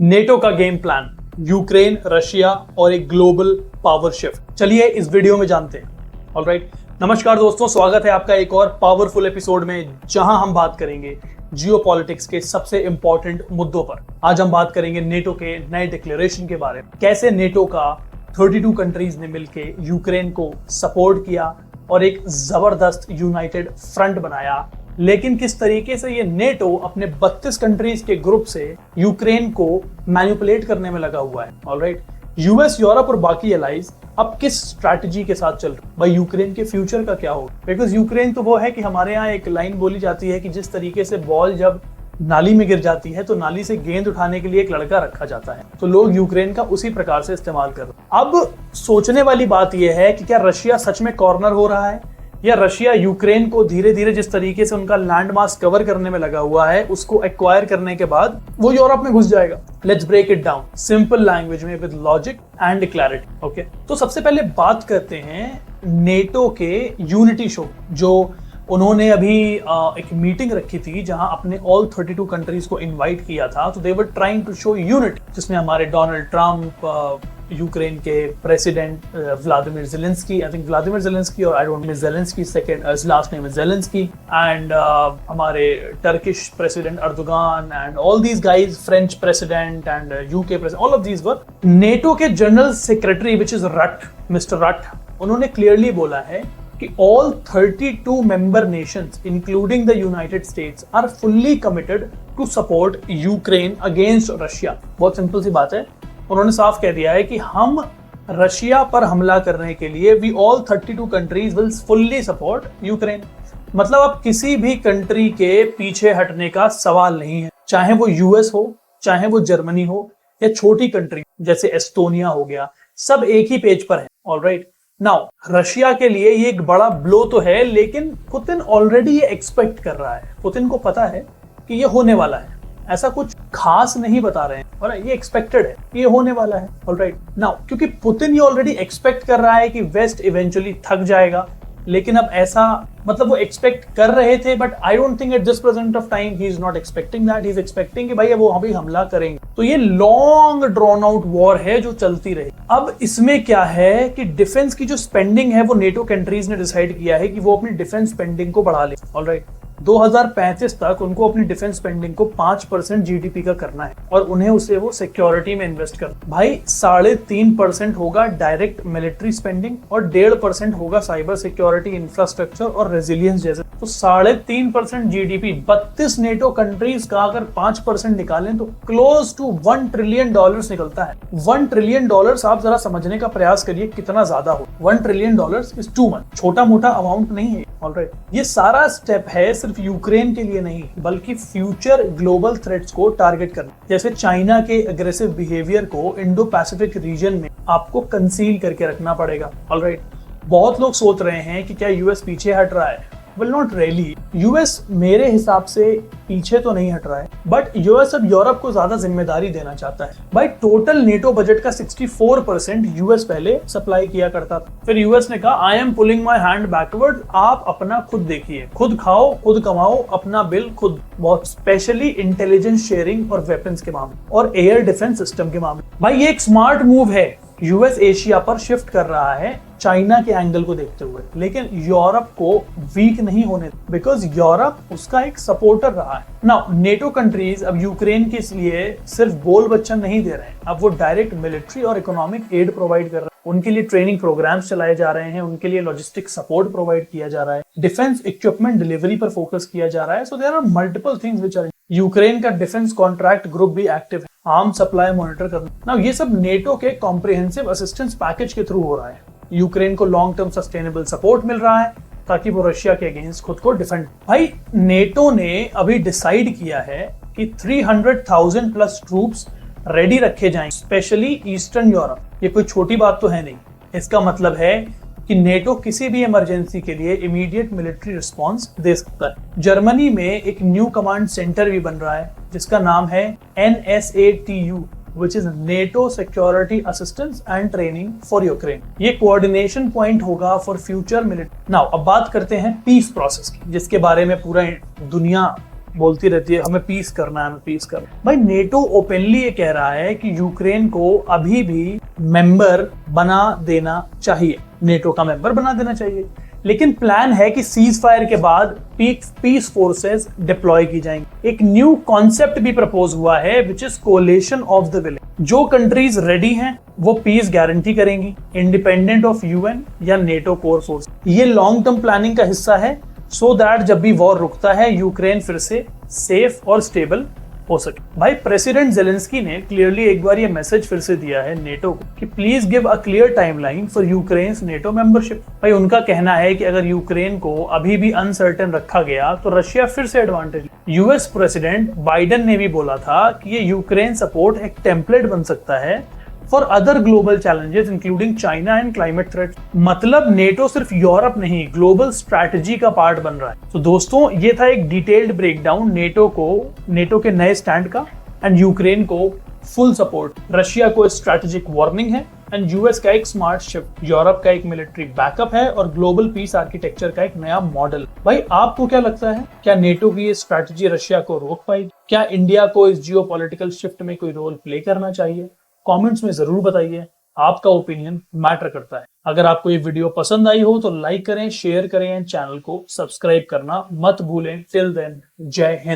NATO का game plan, Ukraine, Russia और एक ग्लोबल पावर शिफ्ट। चलिए इस वीडियो में जानते हैं। ऑलराइट, नमस्कार दोस्तों, स्वागत है आपका एक और पावरफुल एपिसोड में, जहां हम बात करेंगे जियोपॉलिटिक्स के सबसे इंपॉर्टेंट मुद्दों पर। आज हम बात करेंगे नेटो के नए डिक्लेरेशन के बारे में, कैसे नेटो का 32 कंट्रीज ने मिलकर यूक्रेन को सपोर्ट किया और एक जबरदस्त यूनाइटेड फ्रंट बनाया, लेकिन किस तरीके से ये नेटो अपने 32 कंट्रीज के ग्रुप से यूक्रेन को मैनिपुलेट करने में लगा हुआ है। ऑलराइट, यूएस, यूरोप और बाकी एलाइज अब किस स्ट्रैटेजी के साथ चल रहे हैं, भाई यूक्रेन के फ्यूचर का क्या होगा। बिकॉज यूक्रेन तो वो है कि हमारे यहाँ एक लाइन बोली जाती है कि जिस तरीके से बॉल जब नाली में गिर जाती है तो नाली से गेंद उठाने के लिए एक लड़का रखा जाता है, तो लोग यूक्रेन का उसी प्रकार से इस्तेमाल कर रहे हैं। अब सोचने वाली बात यह है कि क्या रशिया सच में कॉर्नर हो रहा है, या रशिया यूक्रेन को धीरे धीरे जिस तरीके से उनका लैंड मास कवर करने में लगा हुआ है, उसको एक्वायर करने के बाद वो यूरोप में घुस जाएगा। Let's break it down simple language में with logic and clarity. Okay, तो सबसे पहले बात करते हैं नेटो के यूनिटी शो, जो उन्होंने अभी एक मीटिंग रखी थी जहां अपने ऑल 32 कंट्रीज को इनवाइट किया था। तो they were trying to show unity, जिसमें हमारे डोनाल्ड ट्रम्प, यूक्रेन के president Vladimir Zelensky, I think Vladimir Zelensky, और I don't know Zelensky second, last name is Zelensky, and हमारे Turkish president Erdogan and all these guys, French president and UK president, all of these were. NATO के general secretary which is Rutte, Mister Rutte, उन्होंने clearly बोला है कि all 32 member nations, including the United States, are fully committed to support Ukraine against Russia। बहुत simple सी बात है, उन्होंने साफ कह दिया है कि हम रशिया पर हमला करने के लिए we all 32 countries will fully support Ukraine। मतलब अब किसी भी कंट्री के पीछे हटने का सवाल नहीं है, चाहे वो यूएस हो, चाहे वो जर्मनी हो, या छोटी कंट्री जैसे एस्टोनिया हो गया, सब एक ही पेज पर है। ऑलराइट, नाउ रशिया के लिए ये एक बड़ा ब्लो तो है, लेकिन पुतिन ऑलरेडी ये एक्सपेक्ट कर रहा है। पुतिन को पता है कि ये होने वाला है, ऐसा कुछ खास नहीं बता रहे हैं, और ये एक्सपेक्टेड है कि ये होने वाला है। ऑलराइट, नाउ क्योंकि पुतिन ये ऑलरेडी एक्सपेक्ट कर रहा है कि वेस्ट इवेंचुअली थक जाएगा, लेकिन अब ऐसा मतलब वो एक्सपेक्ट कर रहे थे, but I don't think at this present of time he is not expecting that. He is expecting कि भाई वो अभी हमला करेंगे, तो ये लॉन्ग ड्रॉन आउट वॉर है जो चलती रही। अब इसमें क्या है कि डिफेंस की जो स्पेंडिंग है वो नेटो कंट्रीज ने डिसाइड किया है कि वो अपनी डिफेंस स्पेंडिंग को बढ़ा ले। ऑलराइट, 2035 तक उनको अपनी डिफेंस स्पेंडिंग को 5% जीडीपी का करना है, और उन्हें उसे वो सिक्योरिटी में इन्वेस्ट करना। भाई 3.5% होगा डायरेक्ट मिलिट्री स्पेंडिंग, और 1.5% होगा साइबर सिक्योरिटी, इंफ्रास्ट्रक्चर और रेजिलियंस जैसे। तो 3.5% जीडीपी 32 नेटो कंट्रीज का अगर 5% निकालें तो क्लोज टू $1 ट्रिलियन निकलता है। $1 ट्रिलियन आप जरा समझने का प्रयास करिए कितना ज्यादा हो। $1 ट्रिलियन इज टू मच, छोटा मोटा अमाउंट नहीं है। ऑलराइट, ये सारा स्टेप है सिर्फ यूक्रेन के लिए नहीं, बल्कि फ्यूचर ग्लोबल थ्रेट्स को टारगेट करना, जैसे चाइना के अग्रेसिव बिहेवियर को इंडो पैसिफिक रीजन में आपको कंसील करके रखना पड़ेगा। ऑलराइट, बहुत लोग सोच रहे हैं कि क्या यूएस पीछे हट रहा है। Well, not really. यूएस मेरे हिसाब से पीछे तो नहीं हट रहा है, बट यूएस अब यूरोप को ज्यादा जिम्मेदारी देना चाहता है। भाई टोटल नेटो बजट का 64% यूएस पहले सप्लाई किया करता था, फिर यूएस ने कहा I am pulling my hand backward, आप अपना खुद देखिए, खुद खाओ, खुद कमाओ, अपना बिल खुद। बहुत स्पेशली इंटेलिजेंस शेयरिंग और वेपन्स के मामले और एयर डिफेंस सिस्टम के मामले। भाई ये एक स्मार्ट मूव है, यूएस एशिया पर शिफ्ट कर रहा है चाइना के एंगल को देखते हुए, लेकिन यूरोप को वीक नहीं होने, बिकॉज यूरोप उसका एक सपोर्टर रहा है। नाउ नेटो कंट्रीज अब यूक्रेन के लिए सिर्फ बोल बच्चन नहीं दे रहे हैं, अब वो डायरेक्ट मिलिट्री और इकोनॉमिक एड प्रोवाइड कर रहे हैं। उनके लिए ट्रेनिंग प्रोग्राम्स चलाए जा रहे हैं, उनके लिए लॉजिस्टिक सपोर्ट प्रोवाइड किया जा रहा है, डिफेंस इक्विपमेंट डिलीवरी पर फोकस किया जा रहा है। So there are multiple things which are. Ukraine का डिफेंस कॉन्ट्रैक्ट ग्रुप भी एक्टिव है, आर्म सप्लाई मॉनिटर करना। नाउ ये सब नेटो के कॉम्प्रिहेंसिव असिस्टेंस पैकेज के थ्रू हो रहा है। यूक्रेन को लॉन्ग टर्म सस्टेनेबल सपोर्ट मिल रहा है ताकि वो रशिया के अगेंस्ट खुद को डिफेंड। भाई नेटो ने अभी डिसाइड किया है कि 300,000 प्लस ट्रूप्स रेडी रखे जाएं, स्पेशली ईस्टर्न यूरोप। ये कोई छोटी बात तो है नहीं। इसका मतलब है कि नेटो किसी भी इमरजेंसी के लिए इमीडिएट मिलिट्री रिस्पांस दे सकता है। जर्मनी में एक न्यू कमांड सेंटर भी बन रहा है जिसका नाम है NSATU, which is NATO Security Assistance and Training for Ukraine। ये कोऑर्डिनेशन पॉइंट होगा फॉर फ्यूचर मिलिट्री। नाउ अब बात करते हैं पीस प्रोसेस की, जिसके बारे में पूरा दुनिया बोलती रहती है हमें पीस करना है, हमें पीस करना है। भाई नेटो ओपनली ये कह रहा है कि यूक्रेन को अभी भी मेंबर बना देना चाहिए, नेटो का मेंबर बना देना चाहिए, लेकिन प्लान है कि सीज फायर के बाद पीस फोर्सेस डिप्लॉय की जाएंगी। एक न्यू कॉन्सेप्ट भी प्रपोज हुआ है which is coalition of the village. जो कंट्रीज रेडी हैं वो पीस गारंटी करेंगी, इंडिपेंडेंट ऑफ यूएन या नेटो कोर फोर्स। ये लॉन्ग टर्म प्लानिंग का हिस्सा है सो दैट जब भी वॉर रुकता है यूक्रेन फिर से सेफ और स्टेबल हो सके। भाई प्रेसिडेंट जेलेंस्की ने क्लियरली एक बार ये मैसेज फिर से दिया है नेटो को कि please give a clear timeline for Ukraine NATO membership. भाई उनका कहना है कि अगर यूक्रेन को अभी भी अनसर्टेन रखा गया तो रशिया फिर से एडवांटेज। यूएस प्रेसिडेंट बाइडेन ने भी बोला था कि ये यूक्रेन सपोर्ट एक टेम्पलेट बन सकता है for other global challenges including China and climate threat. मतलब नेटो सिर्फ यूरोप नहीं ग्लोबल स्ट्रैटेजी का पार्ट बन रहा है। तो दोस्तों ये था एक डिटेल्ड ब्रेकडाउन नेटो के नए स्टैंड का एंड यूक्रेन को फुल सपोर्ट, रशिया को स्ट्रैटेजिक वार्निंग है एंड यूएस का एक स्मार्ट शिफ्ट, यूरोप का एक मिलिट्री बैकअप है और ग्लोबल पीस आर्किटेक्चर का एक नया मॉडल। भाई आपको क्या लगता है, क्या नेटो की ये स्ट्रैटेजी रशिया को रोक पाएगी? क्या इंडिया को इस जियोपॉलिटिकल शिफ्ट में कोई रोल प्ले करना चाहिए? कमेंट्स में जरूर बताइए, आपका ओपिनियन मैटर करता है। अगर आपको ये वीडियो पसंद आई हो तो लाइक करें, शेयर करें एंड चैनल को सब्सक्राइब करना मत भूलें। टिल देन जय हिंद।